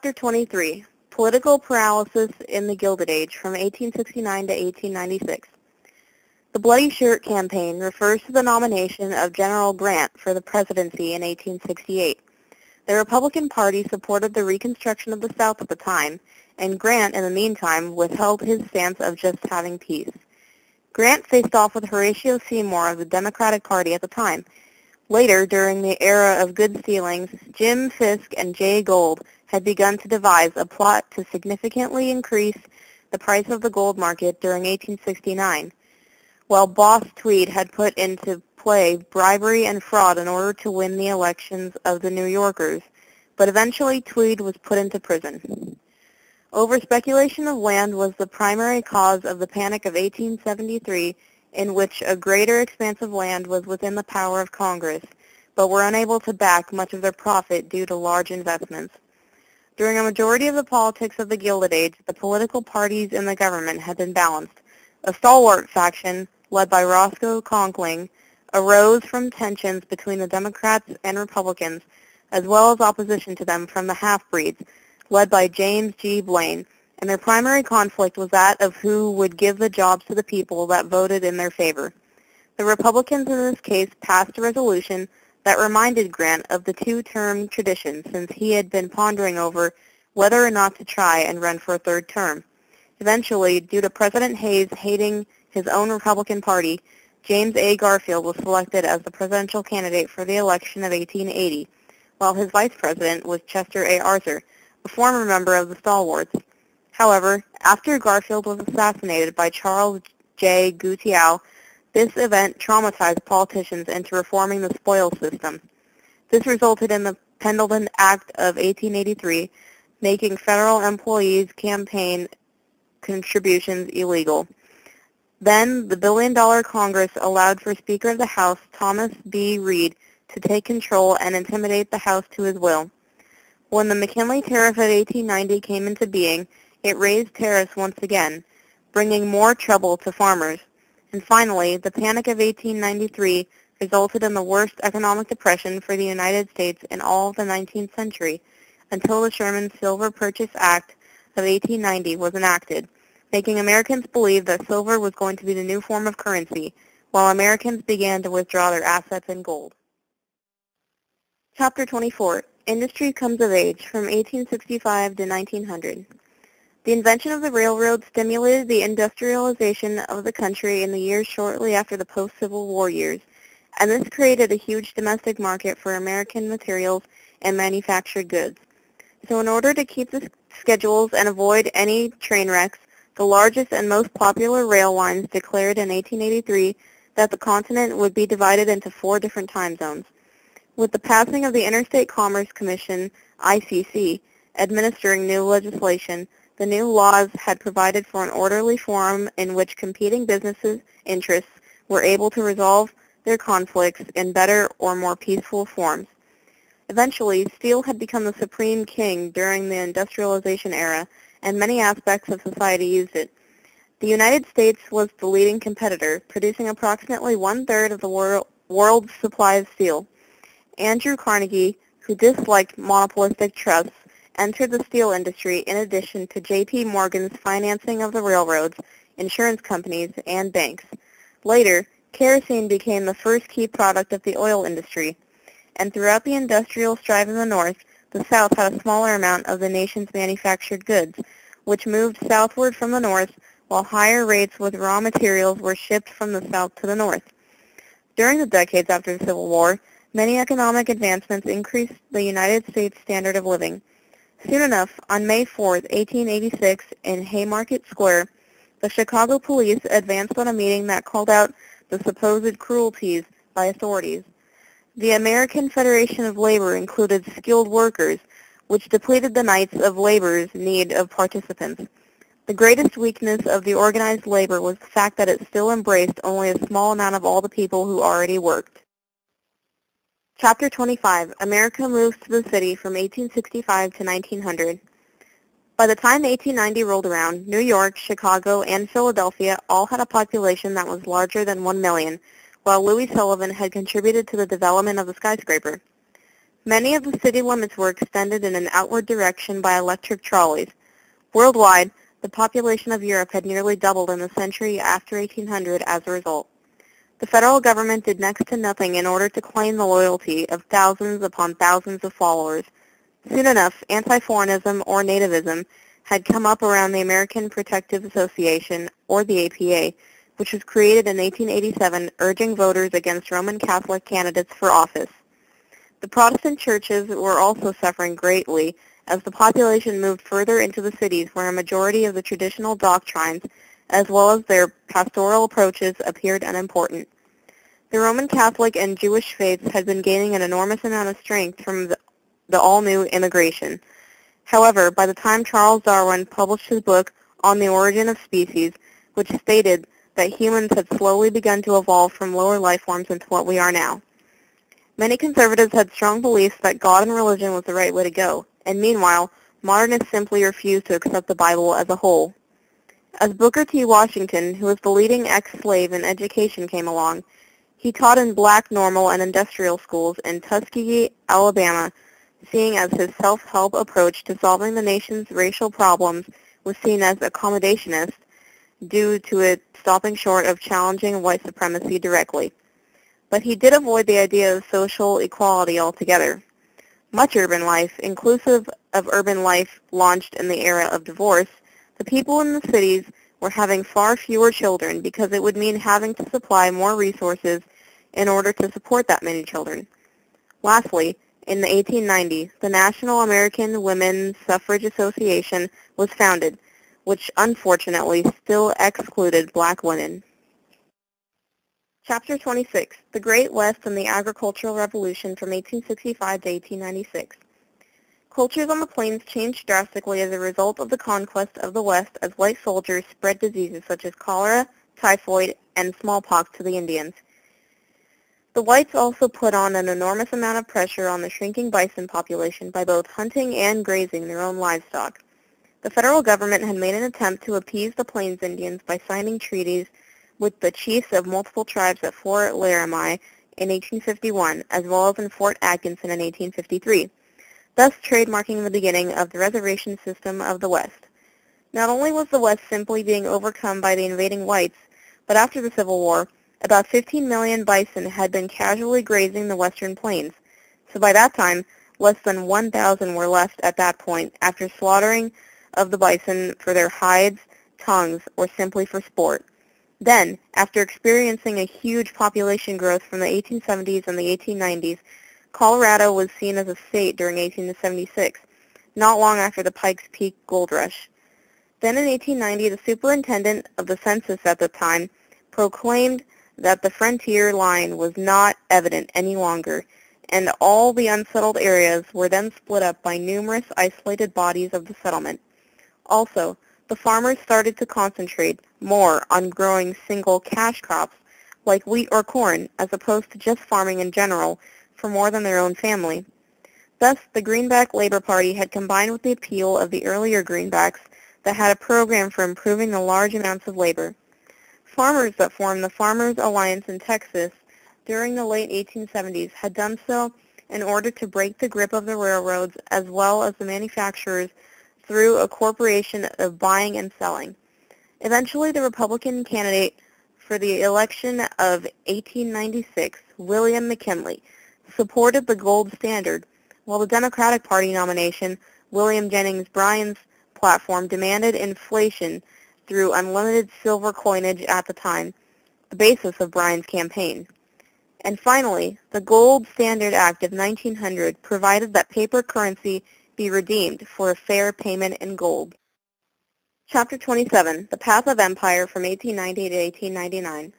Chapter 23, Political Paralysis in the Gilded Age from 1869 to 1896. The Bloody Shirt Campaign refers to the nomination of General Grant for the presidency in 1868. The Republican Party supported the Reconstruction of the South at the time, and Grant, in the meantime, withheld his stance of just having peace. Grant faced off with Horatio Seymour of the Democratic Party at the time. Later, during the era of goods dealings, Jim Fisk and Jay Gould had begun to devise a plot to significantly increase the price of the gold market during 1869, while Boss Tweed had put into play bribery and fraud in order to win the elections of the New Yorkers, but eventually Tweed was put into prison. Overspeculation of land was the primary cause of the Panic of 1873, in which a greater expanse of land was within the power of Congress, but were unable to back much of their profit due to large investments. During a majority of the politics of the Gilded Age, the political parties in the government had been balanced. A stalwart faction, led by Roscoe Conkling, arose from tensions between the Democrats and Republicans, as well as opposition to them from the half-breeds, led by James G. Blaine, and their primary conflict was that of who would give the jobs to the people that voted in their favor. The Republicans in this case passed a resolution that reminded Grant of the two-term tradition, since he had been pondering over whether or not to try and run for a third term. Eventually, due to President Hayes hating his own Republican Party, James A. Garfield was selected as the presidential candidate for the election of 1880, while his vice president was Chester A. Arthur, a former member of the Stalwarts. However, after Garfield was assassinated by Charles J. Gutierrez, this event traumatized politicians into reforming the spoils system. This resulted in the Pendleton Act of 1883, making federal employees' campaign contributions illegal. Then, the billion-dollar Congress allowed for Speaker of the House Thomas B. Reed to take control and intimidate the House to his will. When the McKinley Tariff of 1890 came into being, it raised tariffs once again, bringing more trouble to farmers. And finally, the Panic of 1893 resulted in the worst economic depression for the United States in all of the 19th century, until the Sherman Silver Purchase Act of 1890 was enacted, making Americans believe that silver was going to be the new form of currency, while Americans began to withdraw their assets in gold. Chapter 24, Industry Comes of Age, from 1865 to 1900. The invention of the railroad stimulated the industrialization of the country in the years shortly after the post-Civil War years, and this created a huge domestic market for American materials and manufactured goods. So in order to keep the schedules and avoid any train wrecks, the largest and most popular rail lines declared in 1883 that the continent would be divided into 4 different time zones. With the passing of the Interstate Commerce Commission, ICC, administering new legislation, the new laws had provided for an orderly forum in which competing businesses' interests were able to resolve their conflicts in better or more peaceful forms. Eventually, steel had become the supreme king during the industrialization era, and many aspects of society used it. The United States was the leading competitor, producing approximately 1/3 of the world's supply of steel. Andrew Carnegie, who disliked monopolistic trusts, entered the steel industry in addition to J.P. Morgan's financing of the railroads, insurance companies, and banks. Later, kerosene became the first key product of the oil industry, and throughout the industrial strife in the North, the South had a smaller amount of the nation's manufactured goods, which moved southward from the North, while higher rates with raw materials were shipped from the South to the North. During the decades after the Civil War, many economic advancements increased the United States standard of living. Soon enough, on May 4, 1886, in Haymarket Square, the Chicago police advanced on a meeting that called out the supposed cruelties by authorities. The American Federation of Labor included skilled workers, which depleted the Knights of Labor's need of participants. The greatest weakness of the organized labor was the fact that it still embraced only a small amount of all the people who already worked. Chapter 25, America Moves to the City from 1865 to 1900. By the time 1890 rolled around, New York, Chicago, and Philadelphia all had a population that was larger than 1 million, while Louis Sullivan had contributed to the development of the skyscraper. Many of the city limits were extended in an outward direction by electric trolleys. Worldwide, the population of Europe had nearly doubled in the century after 1800 as a result. The federal government did next to nothing in order to claim the loyalty of thousands upon thousands of followers. Soon enough, anti-foreignism or nativism had come up around the American Protective Association, or the APA, which was created in 1887, urging voters against Roman Catholic candidates for office. The Protestant churches were also suffering greatly as the population moved further into the cities where a majority of the traditional doctrines, as well as their pastoral approaches, appeared unimportant. The Roman Catholic and Jewish faiths had been gaining an enormous amount of strength from the all-new immigration. However, by the time Charles Darwin published his book On the Origin of Species, which stated that humans had slowly begun to evolve from lower life forms into what we are now, many conservatives had strong beliefs that God and religion was the right way to go, and meanwhile, modernists simply refused to accept the Bible as a whole. As Booker T. Washington, who was the leading ex-slave in education, came along, he taught in black normal and industrial schools in Tuskegee, Alabama, seeing as his self-help approach to solving the nation's racial problems was seen as accommodationist due to it stopping short of challenging white supremacy directly. But he did avoid the idea of social equality altogether. Much urban life, inclusive of urban life launched in the era of divorce, the people in the cities were having far fewer children because it would mean having to supply more resources in order to support that many children. Lastly, in the 1890s, the National American Women's Suffrage Association was founded, which unfortunately still excluded black women. Chapter 26, The Great West and the Agricultural Revolution from 1865 to 1896. Cultures on the plains changed drastically as a result of the conquest of the West as white soldiers spread diseases such as cholera, typhoid, and smallpox to the Indians. The whites also put on an enormous amount of pressure on the shrinking bison population by both hunting and grazing their own livestock. The federal government had made an attempt to appease the Plains Indians by signing treaties with the chiefs of multiple tribes at Fort Laramie in 1851, as well as in Fort Atkinson in 1853, thus trademarking the beginning of the reservation system of the West. Not only was the West simply being overcome by the invading whites, but after the Civil War, about 15 million bison had been casually grazing the western plains, so by that time, less than 1,000 were left at that point after slaughtering of the bison for their hides, tongues, or simply for sport. Then, after experiencing a huge population growth from the 1870s and the 1890s, Colorado was seen as a state during 1876, not long after the Pikes Peak gold rush. Then in 1890, the superintendent of the census at the time proclaimed that the frontier line was not evident any longer, and all the unsettled areas were then split up by numerous isolated bodies of the settlement. Also, the farmers started to concentrate more on growing single cash crops like wheat or corn as opposed to just farming in general for more than their own family. Thus, the Greenback Labor Party had combined with the appeal of the earlier Greenbacks that had a program for improving the large amounts of labor. Farmers that formed the Farmers Alliance in Texas during the late 1870s had done so in order to break the grip of the railroads as well as the manufacturers through a corporation of buying and selling. Eventually, the Republican candidate for the election of 1896, William McKinley, supported the gold standard, while the Democratic Party nomination, William Jennings Bryan's platform, demanded inflation through unlimited silver coinage at the time, the basis of Bryan's campaign. And finally, the Gold Standard Act of 1900 provided that paper currency be redeemed for a fair payment in gold. Chapter 27, The Path of Empire from 1890 to 1899.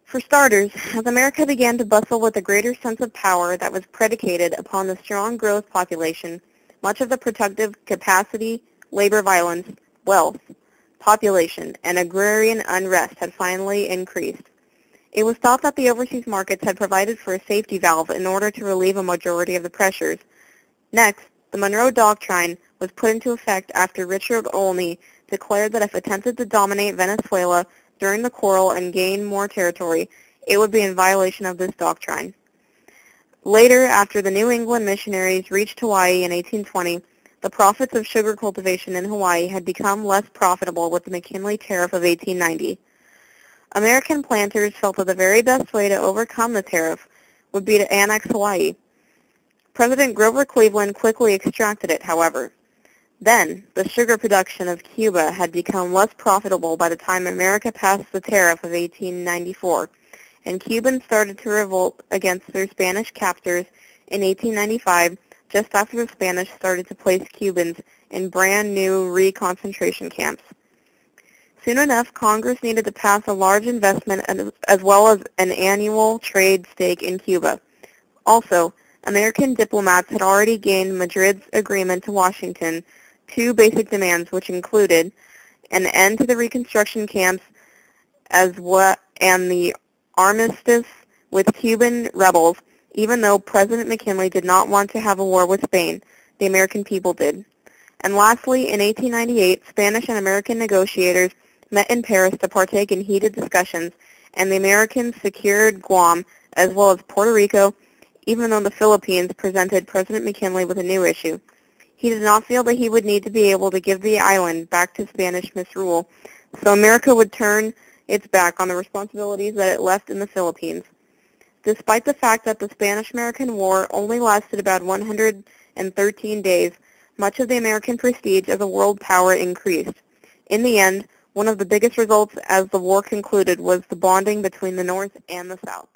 For starters, as America began to bustle with a greater sense of power that was predicated upon the strong growth population, much of the productive capacity, labor violence, wealth, population, and agrarian unrest had finally increased. It was thought that the overseas markets had provided for a safety valve in order to relieve a majority of the pressures. Next, the Monroe Doctrine was put into effect after Richard Olney declared that if attempted to dominate Venezuela during the quarrel and gain more territory, it would be in violation of this doctrine. Later, after the New England missionaries reached Hawaii in 1820, the profits of sugar cultivation in Hawaii had become less profitable with the McKinley Tariff of 1890. American planters felt that the very best way to overcome the tariff would be to annex Hawaii. President Grover Cleveland quickly extracted it, however. Then, the sugar production of Cuba had become less profitable by the time America passed the tariff of 1894, and Cubans started to revolt against their Spanish captors in 1895, just after the Spanish started to place Cubans in brand new re-concentration camps. Soon enough, Congress needed to pass a large investment as well as an annual trade stake in Cuba. Also, American diplomats had already gained Madrid's agreement to Washington, two basic demands which included an end to the reconstruction camps and the armistice with Cuban rebels. Even though President McKinley did not want to have a war with Spain, the American people did. And lastly, in 1898, Spanish and American negotiators met in Paris to partake in heated discussions, and the Americans secured Guam as well as Puerto Rico, even though the Philippines presented President McKinley with a new issue. He did not feel that he would need to be able to give the island back to Spanish misrule, so America would turn its back on the responsibilities that it left in the Philippines. Despite the fact that the Spanish-American War only lasted about 113 days, much of the American prestige as a world power increased. In the end, one of the biggest results as the war concluded was the bonding between the North and the South.